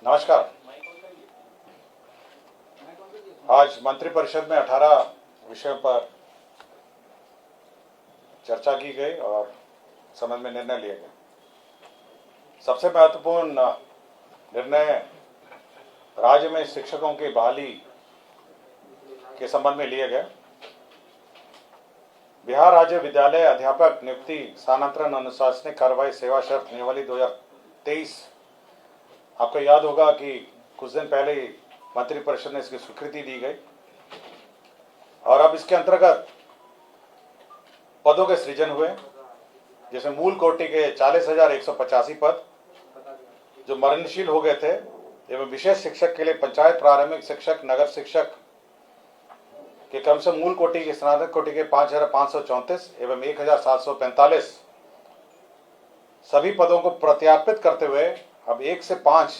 नमस्कार। आज मंत्रिपरिषद में 18 विषयों पर चर्चा की गई और संबंध में निर्णय लिए गए। सबसे महत्वपूर्ण निर्णय राज्य में शिक्षकों की बहाली के संबंध में लिए गए। बिहार राज्य विद्यालय अध्यापक नियुक्ति स्थानांतरण अनुशासनिक कार्रवाई सेवा शर्त नियमावली 2023, आपको याद होगा कि कुछ दिन पहले ही मंत्रिपरिषद ने इसकी स्वीकृति दी गई और अब इसके अंतर्गत पदों के सृजन हुए, जैसे मूल कोटि के 40,185 पद जो मरणशील हो गए थे एवं विशेष शिक्षक के लिए पंचायत प्रारंभिक शिक्षक नगर शिक्षक के क्रम से मूल कोटि के स्नातक कोटि के 5,534 एवं 1,745 सभी पदों को प्रत्यार्पित करते हुए अब 1 से 5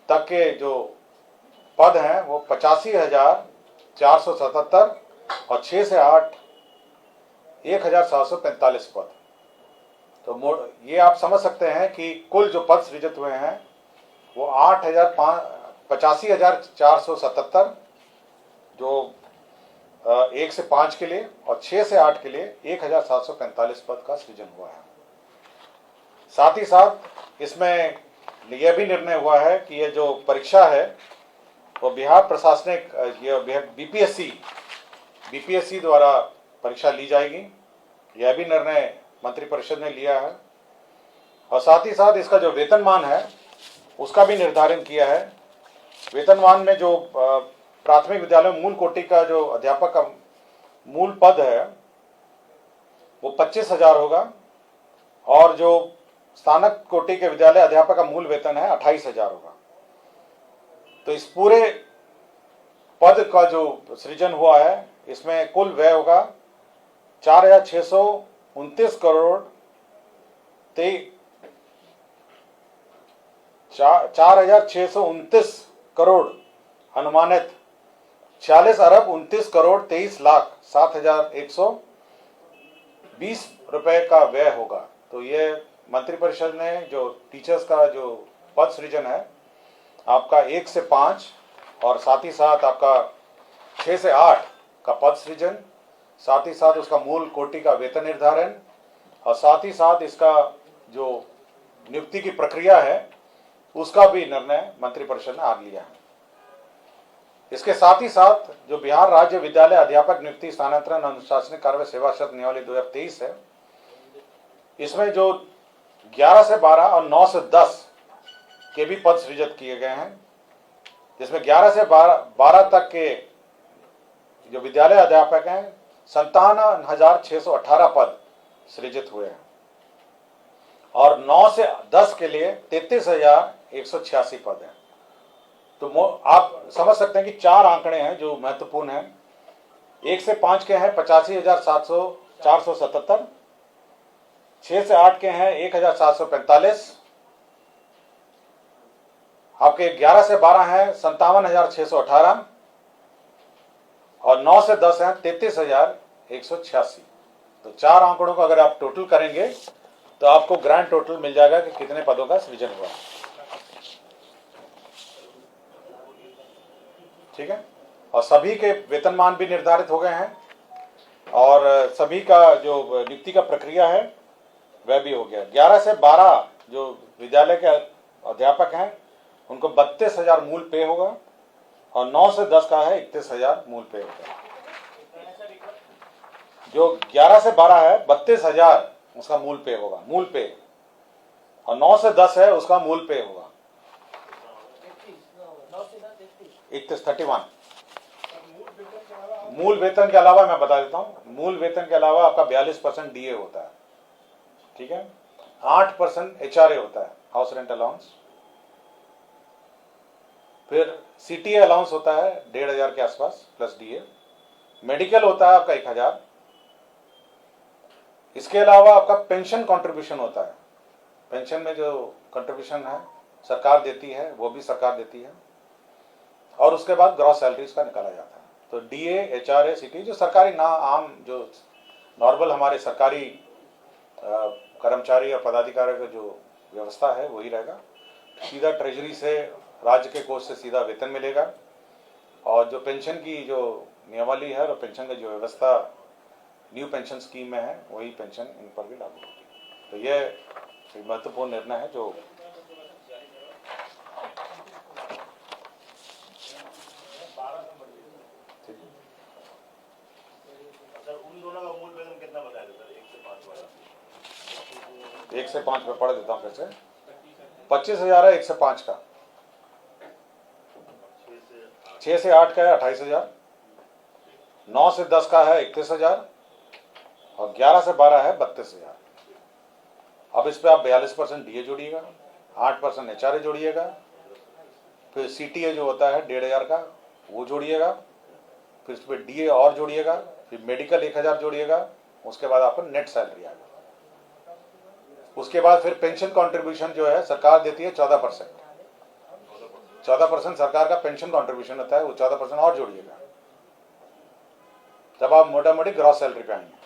तक के जो पद हैं वो 85,477 और 6 से 8 1,745 पद। तो ये आप समझ सकते हैं कि कुल जो पद सृजित हुए हैं वो 85,477 जो 1 से 5 के लिए और 6 से 8 के लिए 1,745 पद का सृजन हुआ है। साथ ही साथ इसमें यह भी निर्णय हुआ है कि ये जो परीक्षा है वो बिहार प्रशासनिक बीपीएससी द्वारा परीक्षा ली जाएगी। यह भी निर्णय मंत्रिपरिषद ने लिया है और साथ ही साथ इसका जो वेतनमान है उसका भी निर्धारण किया है। वेतनमान में जो प्राथमिक विद्यालय में मूल कोटि का जो अध्यापक का मूल पद है वो 25,000 होगा और जो स्नातक कोटि के विद्यालय अध्यापक का मूल वेतन है 28,000 होगा। तो इस पूरे पद का जो सृजन हुआ है इसमें कुल व्यय होगा 4,629 करोड़ 4,629 करोड़ अनुमानित 46 अरब 29 करोड़ 23 लाख 7,120 रुपए का व्यय होगा। तो ये मंत्रिपरिषद ने जो टीचर्स का जो पद सृजन है आपका 1 से 5 और साथ ही साथ आपका 6 से 8 का पद सृजन, साथ ही साथ उसका मूल कोटि का वेतन निर्धारण और साथ ही साथ इसका जो नियुक्ति की प्रक्रिया है उसका भी निर्णय मंत्रिपरिषद ने आज लिया है। इसके साथ ही साथ जो बिहार राज्य विद्यालय अध्यापक नियुक्ति स्थानांतरण अनुशासनिक कार्रवाई सेवा शर्त नियमावली 2023 है, इसमें जो 11 से 12 और 9 से 10 के भी पद सृजित किए गए हैं, जिसमें 11 से 12 तक के जो विद्यालय अध्यापक हैं 57,618 पद सृजित हुए हैं और 9 से 10 के लिए 33,186 पद हैं। तो आप समझ सकते हैं कि 4 आंकड़े हैं जो महत्वपूर्ण हैं। 1 से 5 के हैं 85,477, 6 से 8 के हैं 1,745, आपके 11 से 12 हैं 57,618 और 9 से 10 हैं 33,186। तो 4 आंकड़ों को अगर आप टोटल करेंगे तो आपको ग्रैंड टोटल मिल जाएगा कि कितने पदों का सृजन हुआ है। ठीक है, और सभी के वेतनमान भी निर्धारित हो गए हैं और सभी का जो नियुक्ति का प्रक्रिया है वह भी हो गया। 11 से 12 जो विद्यालय के अध्यापक हैं उनको 32,000 मूल पे होगा और 9 से 10 का है 31,000 मूल पे होगा। जो 11 से 12 है 32,000 उसका मूल पे होगा, मूल पे, और 9 से 10 है उसका मूल पे होगा 31। मूल वेतन के अलावा मैं बता देता हूं, मूल वेतन के अलावा आपका 42% डीए होता है। ठीक है, 8% एचआरए होता है, हाउस रेंट अलाउंस, फिर सीटीए अलाउंस होता है 1,500 के आसपास प्लस डीए, मेडिकल होता है आपका 1,000। इसके अलावा आपका पेंशन कंट्रीब्यूशन होता है, पेंशन में जो कंट्रीब्यूशन है सरकार देती है वो भी सरकार देती है और उसके बाद ग्रॉस सैलरीज का निकाला जाता है। तो डीए एचआरए सीटी जो सरकारी ना आम जो नॉर्मल हमारे सरकारी कर्मचारी और पदाधिकारियों का जो व्यवस्था है वही रहेगा। सीधा ट्रेजरी से, राज्य के कोष से सीधा वेतन मिलेगा। और जो पेंशन की जो नियमावली है और पेंशन की जो व्यवस्था न्यू पेंशन स्कीम में है, वही पेंशन इन पर भी लागू होगी। तो ये एक महत्वपूर्ण निर्णय है जो उन दोनों का मूल वेतन कितना बताया था सर? 1 से 5 वाला 1 से 5 में पढ़ देता हूँ फिर से। 25,000 है 1 से 5 का, 6 से 8 का है 28,000, 9 से 10 का है 31,000 और 11 से 12 है 32,000। अब इस पे आप 42% डीए जोड़िएगा, 8% एचआरए जोड़िएगा, फिर सीटीए जो होता है 1,500 का वो जोड़िएगा, फिर इस पर डीए और जोड़िएगा, फिर मेडिकल 1,000 जोड़िएगा, उसके बाद आपको नेट सैलरी आएगा। उसके बाद फिर पेंशन कंट्रीब्यूशन जो है सरकार देती है 14%। 14% सरकार का पेंशन कंट्रीब्यूशन होता है, वो 14% और जोड़िएगा, तब आप मोटा मोटी ग्रॉस सैलरी पे आएंगे।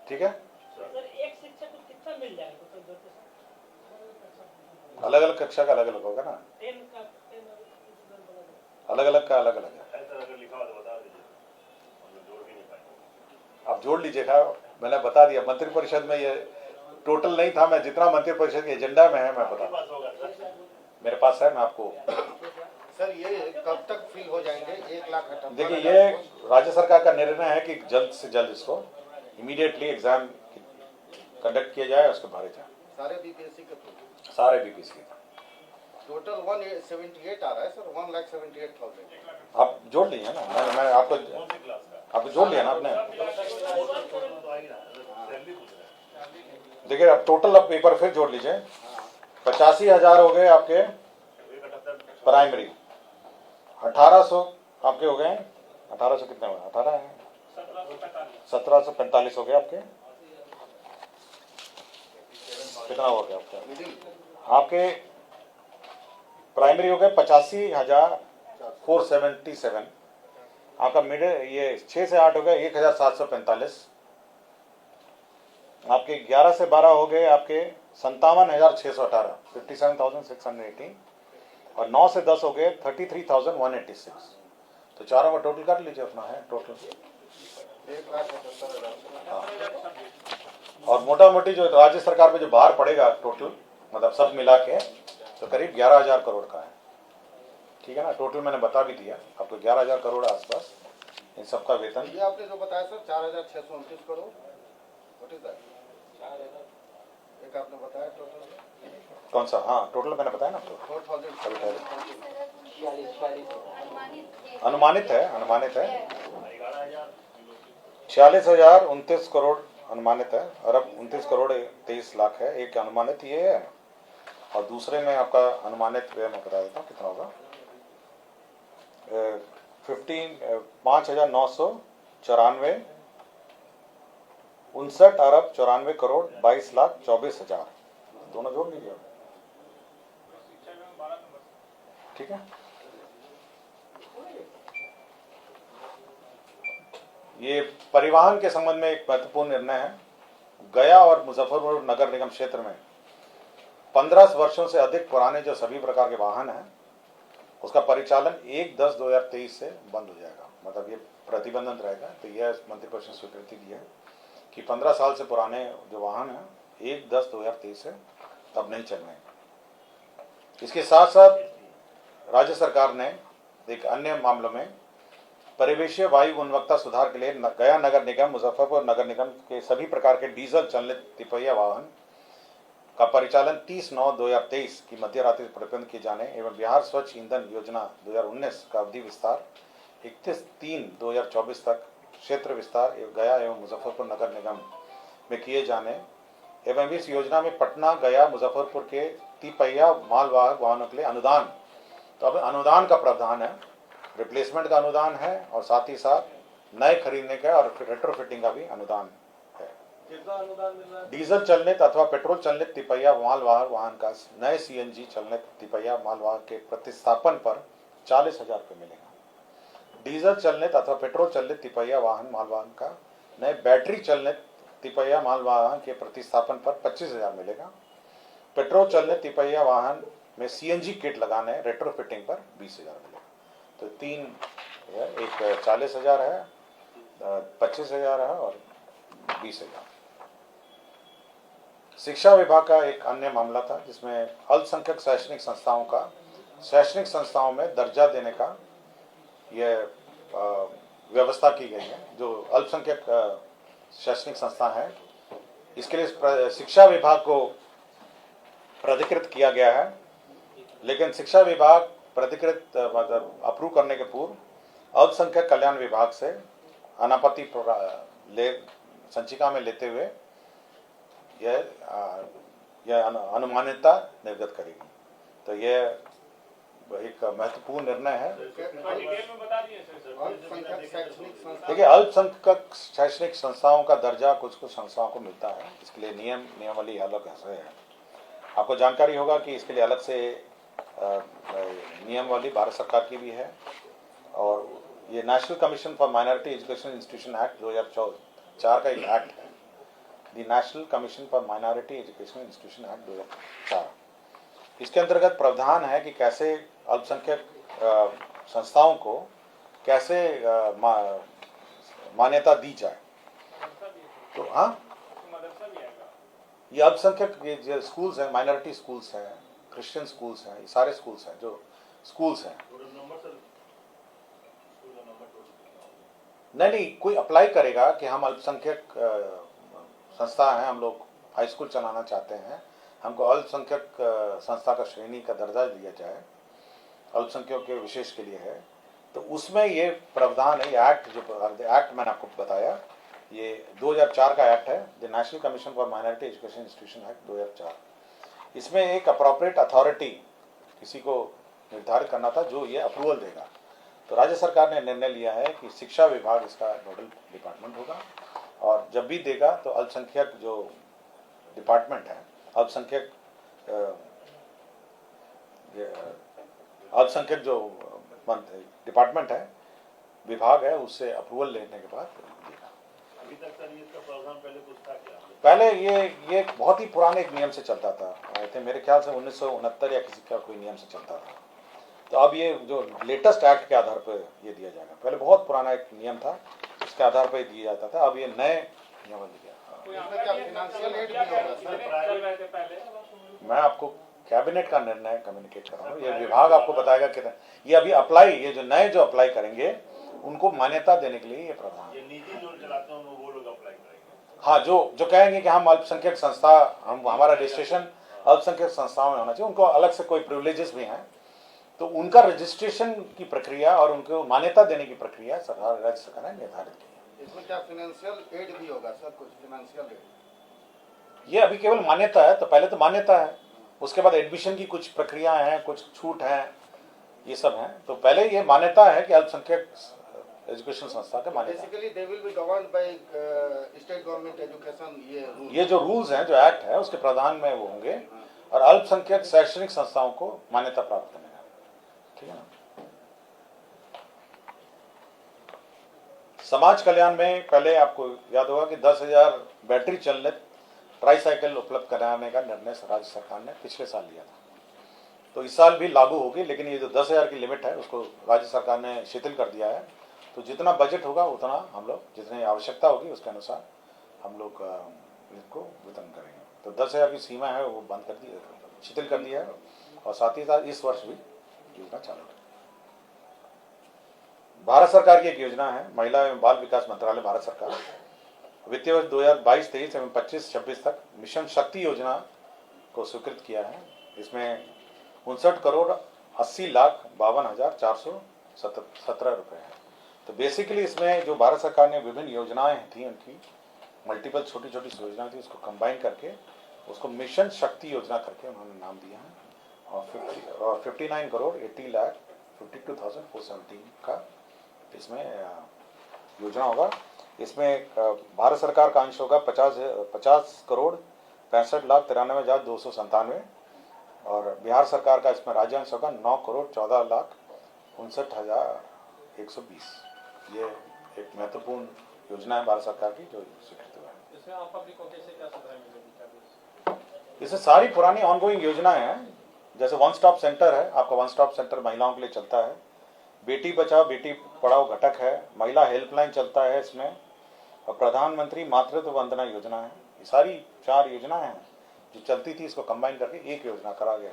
ठीक है। सर एक शिक्षक को कितना मिल जाएगा? अलग अलग कक्षा का अलग अलग होगा ना, अलग अलग का अलग अलग है। अगर लिखा हुआ तो बता दीजिए, हम लोग जोड़ भी नहीं पाएंगे। आप जोड़ लीजिएगा, मैंने बता दिया मंत्रिपरिषद में, ये टोटल नहीं था, मैं जितना मंत्रिपरिषद के एजेंडा में है मैं बता, मेरे पास है, मैं आपको। सर ये कब तक फ्री हो जाएंगे 1,78,000? देखिए ये राज्य सरकार का निर्णय है कि जल्द से जल्द इसको इमीडिएटली एग्जाम कंडक्ट किया जाए, उसको भरे जाए सारे बीपीएससी के थ्रू। सारे बीपीएससी का। टोटल 178 आ रहा है सर, 1,78,000। आप जोड़ लीजिए ना, मैं आपको जोड़ लिया ना आपने। देखिए अब टोटल अब पेपर फिर जोड़ लीजिए, 85,000 हो गए आपके प्राइमरी, 1,800 आपके हो गए, 1,800 कितने हुए? 18 है, 1,745 हो गए आपके। कितना हो गया आपके प्राइमरी हो गए 85,477। आपका मिडिल ये 6 से 8 हो गए 1,745। आपके 11 से 12 हो गए आपके 57,618, 57,618। और 9 से 10 हो गए 33,186। तो चारों का टोटल कर लीजिए अपना है टोटल। 1,78,000। और मोटा मोटी जो राज्य सरकार पे जो भार पड़ेगा टोटल, मतलब सब मिला के, तो करीब 11,000 करोड़ का है। ठीक है ना, टोटल मैंने बता भी दिया आपको, 11,000 करोड़ आसपास इन सबका वेतन। ये आपने जो बताया sir 4,629 crore, what is that? एक आपने बताया टोटल कौन सा? हाँ टोटल मैंने बताया ना आपको, 4,000। अनुमानित है 46,029 करोड़ अनुमानित है। अरब 29 करोड़ 23 लाख है, एक अनुमानित ये है। और दूसरे में आपका अनुमानित मैं बता देता हूँ कितना होगा, 5,994, 59 अरब 94 करोड़ 22 लाख 24,000, दोनों जोड़ लीजिए। ठीक है, ये परिवहन के संबंध में एक महत्वपूर्ण निर्णय है। गया और मुजफ्फरपुर नगर निगम क्षेत्र में 15 वर्षों से अधिक पुराने जो सभी प्रकार के वाहन हैं, उसका परिचालन 1/10/2023 से बंद हो जाएगा, मतलब ये प्रतिबंधित रहेगा। तो यह मंत्रिपरिषद ने स्वीकृति दी है कि 15 साल से पुराने जो वाहन हैं 1/10/2023 से तब नहीं चलने। इसके साथ साथ राज्य सरकार ने एक अन्य मामलों में परिवेशीय वायु गुणवत्ता सुधार के लिए गया नगर निगम, मुजफ्फरपुर नगर निगम के सभी प्रकार के डीजल चालित तिपहिया वाहन का परिचालन 30/9/2023 की मध्य रात्रि प्रतिबंध किए जाने एवं बिहार स्वच्छ ईंधन योजना 2019 का अवधि विस्तार 31/3/2024 तक क्षेत्र विस्तार एवं गया एवं मुजफ्फरपुर नगर निगम में किए जाने एवं इस योजना में पटना, गया, मुजफ्फरपुर के तिपहिया मालवाहक वाहनों के लिए अनुदान, तो अब अनुदान का प्रावधान है, रिप्लेसमेंट का अनुदान है और साथ ही साथ नए खरीदने का और रेट्रोफिटिंग का भी अनुदान है। कितना अनुदान मिल रहा है? डीजल चलनित अथवा पेट्रोल चलनित तिपहिया मालवाहक वाहन का नए सीएनजी चलनित तिपहिया मालवाहक के प्रतिस्थापन पर 40,000 रुपये मिलेगा। डीजल चलनित अथवा पेट्रोल चलनित तिपहिया वाहन मालवाहन का नए बैटरी चलनित तिपहिया मालवाहन के प्रतिस्थापन पर 25,000 मिलेगा। पेट्रोल चलने तिपहिया वाहन में सीएनजी किट लगाने रेट्रोफिटिंग पर 20,000 मिलेगा। तो 3 है, एक 40,000 है, 25,000 है और 20,000। शिक्षा विभाग का एक अन्य मामला था जिसमें अल्पसंख्यक शैक्षणिक संस्थाओं में दर्जा देने का यह व्यवस्था की गई है। जो अल्पसंख्यक शैक्षणिक संस्था है इसके लिए शिक्षा विभाग को प्राधिकृत किया गया है, लेकिन शिक्षा विभाग प्राधिकृत मतलब अप्रूव करने के पूर्व अल्पसंख्यक कल्याण विभाग से अनापत्ति संचिका में लेते हुए यह अनुमान्यता निर्गत करेगी। तो यह एक महत्वपूर्ण निर्णय है। देखिए, अल्पसंख्यक शैक्षणिक संस्थाओं का दर्जा कुछ संस्थाओं को मिलता है, इसके लिए नियमावली अलग है। आपको जानकारी होगा कि इसके लिए अलग से नियमावली भारत सरकार की भी है, और ये national commission for minority education institution act 2004 का एक एक्ट है, the national commission for minority education institution act 2004। इसके अंतर्गत प्रावधान है कि कैसे अल्पसंख्यक संस्थाओं को कैसे मान्यता दी जाए। तो हाँ, ये अल्पसंख्यक जो स्कूल्स हैं, माइनॉरिटी स्कूल्स हैं, क्रिश्चियन स्कूल्स हैं, ये सारे स्कूल्स हैं जो स्कूल्स हैं। नहीं, कोई अप्लाई करेगा कि हम अल्पसंख्यक संस्था हैं, हम लोग हाई स्कूल चलाना चाहते हैं, हमको अल्पसंख्यक संस्था का श्रेणी का दर्जा दिया जाए, अल्पसंख्यकों के विशेष के लिए है, तो उसमें ये प्रावधान है। ये एक्ट जो एक्ट मैंने आपको बताया, ये 2004 का एक्ट है, the national commission for minority education institution act 2004। इसमें एक अप्रोप्रिएट अथॉरिटी किसी को निर्धारित करना था जो ये अप्रूवल देगा। तो राज्य सरकार ने निर्णय लिया है कि शिक्षा विभाग इसका नोडल डिपार्टमेंट होगा, और जब भी देगा तो अल्पसंख्यक जो डिपार्टमेंट है, अल्पसंख्यक जो डिपार्टमेंट है, विभाग है, उससे अप्रूवल लेने के बाद देगा। अभी तक सर इसका प्रावधान पहले कुछ था क्या? पहले ये बहुत ही पुराने एक नियम से चलता था, मेरे ख्याल से 1969 या किसी का कोई नियम से चलता था। तो अब ये जो लेटेस्ट एक्ट के आधार पर ये दिया जाएगा। पहले बहुत पुराना एक नियम था, इसके आधार पर दिया जाता था, अब ये नए नियम दिया। मैं आपको कैबिनेट का निर्णय कम्युनिकेट कर रहा हूँ, ये विभाग आपको बताएगा कि ये अभी अप्लाई, ये जो नए जो अप्लाई करेंगे उनको मान्यता देने के लिए ये प्रावधान। ये निजी जो चलाते हैं वो लोग अप्लाई करेंगे। हाँ, जो कहेंगे कि हम अल्पसंख्यक संस्था, हमारा रजिस्ट्रेशन अल्पसंख्यक संस्थाओं में होना चाहिए, उनको अलग से कोई प्रिविलेजेस भी हैं, तो उनका रजिस्ट्रेशन की प्रक्रिया और उनको मान्यता देने की प्रक्रिया सरकार, राज्य सरकार ने निर्धारित की है। इसमें क्या फाइनेंशियल एड भी होगा सर? कुछ फाइनेंशियल एड? ये अभी केवल मान्यता है, तो पहले तो मान्यता है, उसके बाद एडमिशन की कुछ प्रक्रिया है, कुछ छूट है, ये सब है। तो पहले ये मान्यता है कि अल्पसंख्यक एजुकेशन संस्था का मान्यता। Basically they will be governed by state government education. ये जो रूल्स हैं, जो एक्ट है, उसके प्रावधान में वो होंगे, और अल्पसंख्यक शैक्षणिक संस्थाओं को मान्यता प्राप्त करने का, ठीक है ना। समाज कल्याण में पहले आपको याद होगा कि 10,000 बैटरी चालित ट्राईसाइकिल उपलब्ध कराने का निर्णय राज्य सरकार ने पिछले साल लिया था, तो इस साल भी लागू होगी, लेकिन ये जो 10,000 की लिमिट है उसको राज्य सरकार ने शिथिल कर दिया है। तो जितना बजट होगा उतना हम लोग, जितनी आवश्यकता होगी उसके अनुसार हम लोग इनको वितरण करेंगे। तो 10,000 की सीमा है वो बंद कर दी, शिथिल कर दिया है, और साथ ही साथ इस वर्ष भी योजना चालू है। भारत सरकार की एक योजना है, महिला एवं बाल विकास मंत्रालय भारत सरकार, वित्तीय वर्ष 2022-23 एवं 25-26 तक मिशन शक्ति योजना को स्वीकृत किया है। इसमें 59,80,52,417 रुपए है। तो बेसिकली इसमें जो भारत सरकार ने विभिन्न योजनाएं थी, उनकी मल्टीपल छोटी छोटी योजनाएं थी, उसको कंबाइन करके उसको मिशन शक्ति योजना करके उन्होंने नाम दिया है, और 59,80,52,417 का इसमें योजना होगा। इसमें भारत सरकार का अंश होगा 50,65,93,93,297, और बिहार सरकार का इसमें राज्य अंश होगा 9,14,59,120। ये एक महत्वपूर्ण योजना है भारत सरकार की जो स्वीकृत हुआ है। इसमें आम पब्लिक को कैसे क्या सुविधा मिलेगी? इससे सारी पुरानी ऑनगोइंग योजनाएं हैं, जैसे वन स्टॉप सेंटर है, आपका वन स्टॉप सेंटर महिलाओं के लिए चलता है, बेटी बचाओ बेटी पढ़ाओ घटक है, महिला हेल्पलाइन चलता है इसमें, और प्रधानमंत्री मातृत्व वंदना योजना है। ये सारी 4 योजनाएं हैं जो चलती थी, इसको कंबाइन करके एक योजना करा गया।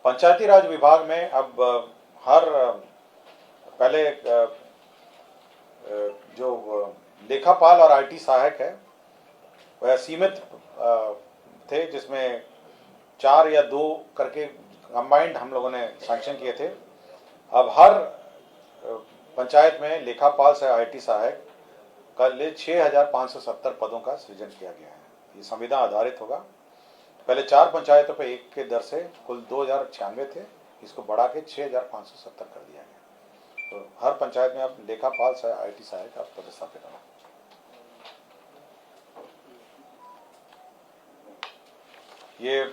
पंचायती राज विभाग में अब हर पहले जो लेखापाल और आईटी सहायक है वह सीमित थे, जिसमें 4 या 2 करके कंबाइंड हम लोगों ने सैंक्शन किए थे। अब हर पंचायत में लेखापाल से आईटी सहायक का लिए 6570 पदों का सृजन किया गया है। ये संविदा आधारित होगा। पहले 4 पंचायतों पे 1 के दर से कुल 2096 थे, इसको बढ़ा के 6570 कर दिया गया। तो हर पंचायत में अब लेखापाल से आईटी सहायक आप पदस्थापित होगा। ये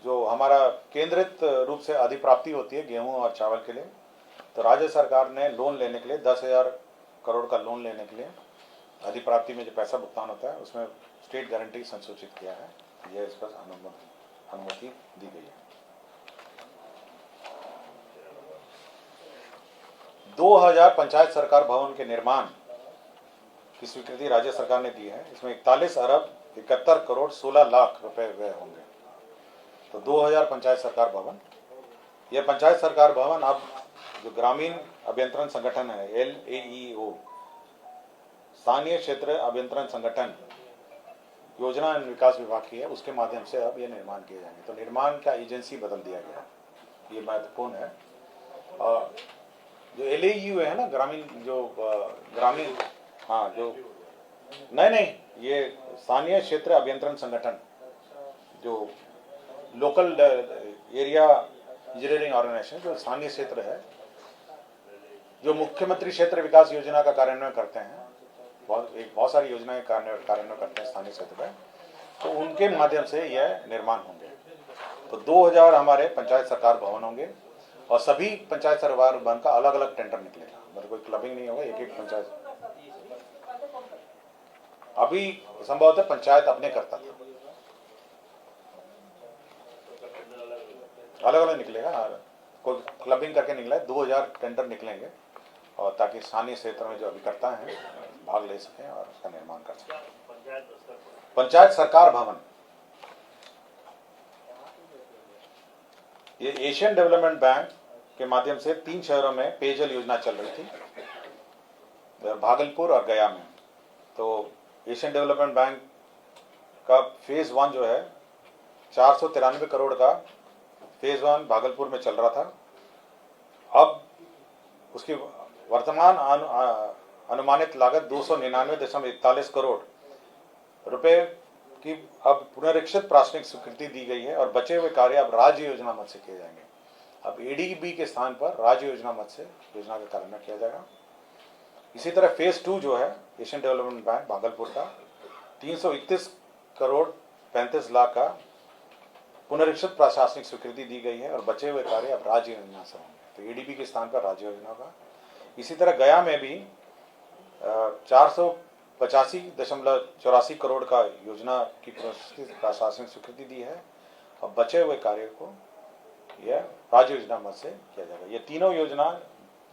जो हमारा केंद्रित रूप से अधिप्राप्ति होती है गेहूं और चावल के लिए, तो राज्य सरकार ने लोन लेने के लिए 10,000 करोड़ का लोन लेने के लिए अधिप्राप्ति में जो पैसा भुगतान होता है उसमें स्टेट गारंटी संसूचित किया है। यह इस पर अनुमति दी गई है। 2000 पंचायत सरकार भवन के निर्माण की स्वीकृति राज्य सरकार ने दी है। इसमें 41 अरब 71 करोड़ 16 लाख रुपए व्यय होंगे। तो 2000 पंचायत सरकार भवन, यह पंचायत सरकार भवन अब जो ग्रामीण अभियंत्रण संगठन है LAEO, स्थानीय क्षेत्र अभियंत्रण संगठन योजना एवं विकास विभाग की है, उसके माध्यम से अब ये निर्माण किए जाएंगे। तो निर्माण का एजेंसी बदल दिया गया, ये महत्वपूर्ण है। और जो LAEO है ना, ग्रामीण हाँ जो नहीं ये स्थानीय क्षेत्र अभियंत्रण संगठन, जो लोकल एरिया इंजीनियरिंग ऑर्गेनाइजेशन, जो स्थानीय क्षेत्र है, जो मुख्यमंत्री क्षेत्र विकास योजना का कार्यान्वयन करते हैं, बहुत सारी योजनाएं कार्यान्वयन करते हैं स्थानीय क्षेत्र में, तो उनके माध्यम से यह निर्माण होंगे। तो 2000 हमारे पंचायत सरकार भवन होंगे और सभी पंचायत सरकार भवन का अलग अलग टेंडर निकलेगा, मतलब कोई क्लबिंग नहीं होगा, एक पंचायत। अभी संभवतः पंचायत अपने करता था, अलग अलग निकलेगा, कोई क्लबिंग करके निकला है। 2000 टेंडर निकलेंगे और ताकि स्थानीय क्षेत्र में जो अभिकर्ता हैं भाग ले सकें और उसका निर्माण कर सकें। पंचायत सरकार भवन, ये एशियन डेवलपमेंट बैंक के माध्यम से 3 शहरों में पेयजल योजना चल रही थी, भागलपुर और गया में। तो एशियन डेवलपमेंट बैंक का फेज 1 जो है 493 करोड़ का फेज 1 भागलपुर में चल रहा था। अब उसकी वर्तमान अनुमानित लागत 299.41 करोड़ रुपए की अब पुनरीक्षित प्राथमिक स्वीकृति दी गई है और बचे हुए कार्य अब राज्य योजना मद से किए जाएंगे। अब ADB के स्थान पर राज्य योजना मद से योजना का कार्यान्वयन किया जाएगा। इसी तरह फेज 2 जो है एशियन डेवलपमेंट बैंक भागलपुर का 331 करोड़ 35 लाख का पुनरीक्षित प्रशासनिक स्वीकृति दी गई है और बचे हुए कार्य अब राज्य योजना से होंगे। तो ADB के स्थान पर राज्य योजना का। इसी तरह गया में भी 485.84 करोड़ का योजना की प्रशासनिक स्वीकृति दी है और बचे हुए कार्य को यह राज्य योजना मद से किया जाएगा। ये तीनों योजना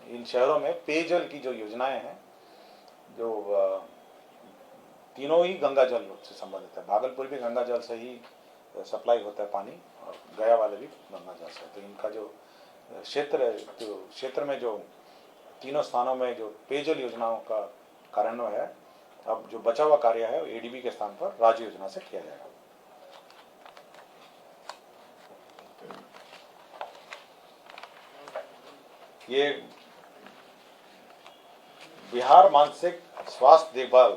इन शहरों में पेयजल की जो योजनाएं हैं, जो तीनों ही गंगा जल से संबंधित है। भागलपुर भी गंगा जल से ही सप्लाई होता है पानी और गया वाले भी गंगा जल से। तो इनका जो क्षेत्र में जो तीनों स्थानों में जो पेयजल योजनाओं का कार्यान्वयन है, अब जो बचा हुआ कार्य है ADB के स्थान पर राज्य योजना से किया जाएगा। ये बिहार मानसिक स्वास्थ्य देखभाल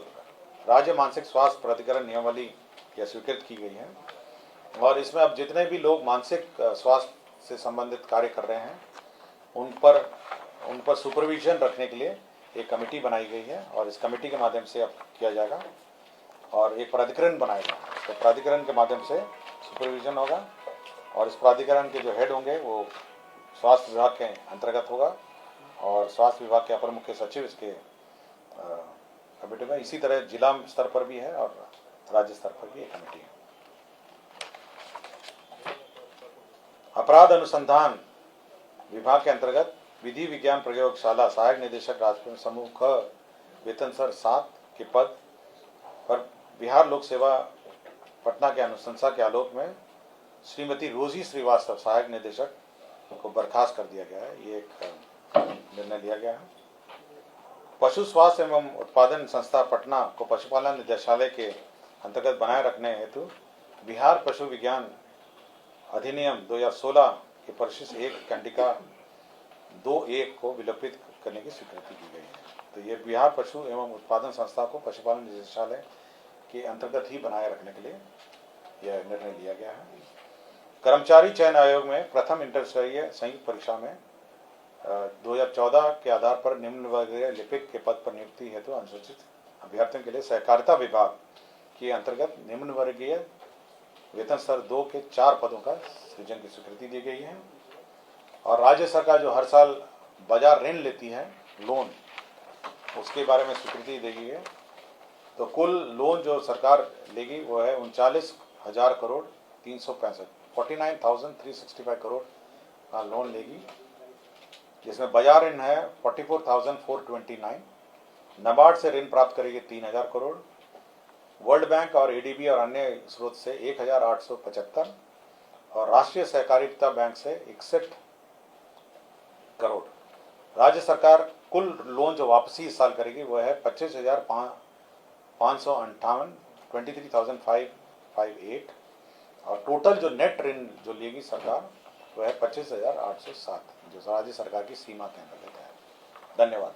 राज्य मानसिक स्वास्थ्य प्राधिकरण नियमावली यह स्वीकृत की गई है और इसमें अब जितने भी लोग मानसिक स्वास्थ्य से संबंधित कार्य कर रहे हैं उन पर सुपरविजन रखने के लिए एक कमेटी बनाई गई है और इस कमेटी के माध्यम से अब किया जाएगा और एक प्राधिकरण बनाया गया। तो प्राधिकरण के माध्यम से सुपरविजन होगा और इस प्राधिकरण के जो हेड होंगे वो स्वास्थ्य विभाग के अंतर्गत होगा और स्वास्थ्य विभाग के अपर मुख्य सचिव इसके कमेटी में। इसी तरह जिला स्तर पर भी है और राज्य स्तर पर भी एक कमेटी है। अपराध अनुसंधान विभाग के अंतर्गत विधि विज्ञान प्रयोगशाला सहायक निदेशक राजपुर समूह ख वेतन स्तर 7 के पद पर बिहार लोक सेवा पटना के अनुशंसा के आलोक में श्रीमती रोजी श्रीवास्तव सहायक निदेशक को बर्खास्त कर दिया गया है। ये एक निर्णय लिया गया है। पशु स्वास्थ्य एवं उत्पादन संस्था पटना को पशुपालन निदेशालय के अंतर्गत बनाए रखने हेतु बिहार पशु विज्ञान अधिनियम 2016 के परिशिष्ट 1 कंडिका 2(1) को विलोपित करने की स्वीकृति दी गई है। तो ये बिहार पशु एवं उत्पादन संस्था को पशुपालन निदेशालय के अंतर्गत ही बनाए रखने के लिए यह निर्णय लिया गया है। कर्मचारी चयन आयोग में प्रथम इंटर स्तरीय संयुक्त परीक्षा में 2014 के आधार पर निम्न वर्गीय लिपिक के पद पर नियुक्ति हेतु अनुसूचित अभ्यर्थियों के लिए सहकारिता विभाग के अंतर्गत निम्न वर्गीय वेतन स्तर 2 के 4 पदों का सृजन की स्वीकृति दी गई है। और राज्य सरकार जो हर साल बाजार ऋण लेती है लोन, उसके बारे में स्वीकृति दी गई है। तो कुल लोन जो सरकार लेगी वो है 39,000 करोड़ 365 49,365 करोड़ का लोन लेगी, जिसमें बाजार ऋण है 44,429, नाबार्ड से ऋण प्राप्त करेगी 3,000 करोड़, वर्ल्ड बैंक और एडीबी और अन्य स्रोत से 1,875 और राष्ट्रीय सहकारिता बैंक से 61 करोड़। राज्य सरकार कुल लोन जो वापसी इस साल करेगी वो है 25,558 23,558 और टोटल जो नेट ऋण जो लेगी सरकार वो है 25,807 जो राज्य सरकार की सीमा के अंतर्गत है। धन्यवाद।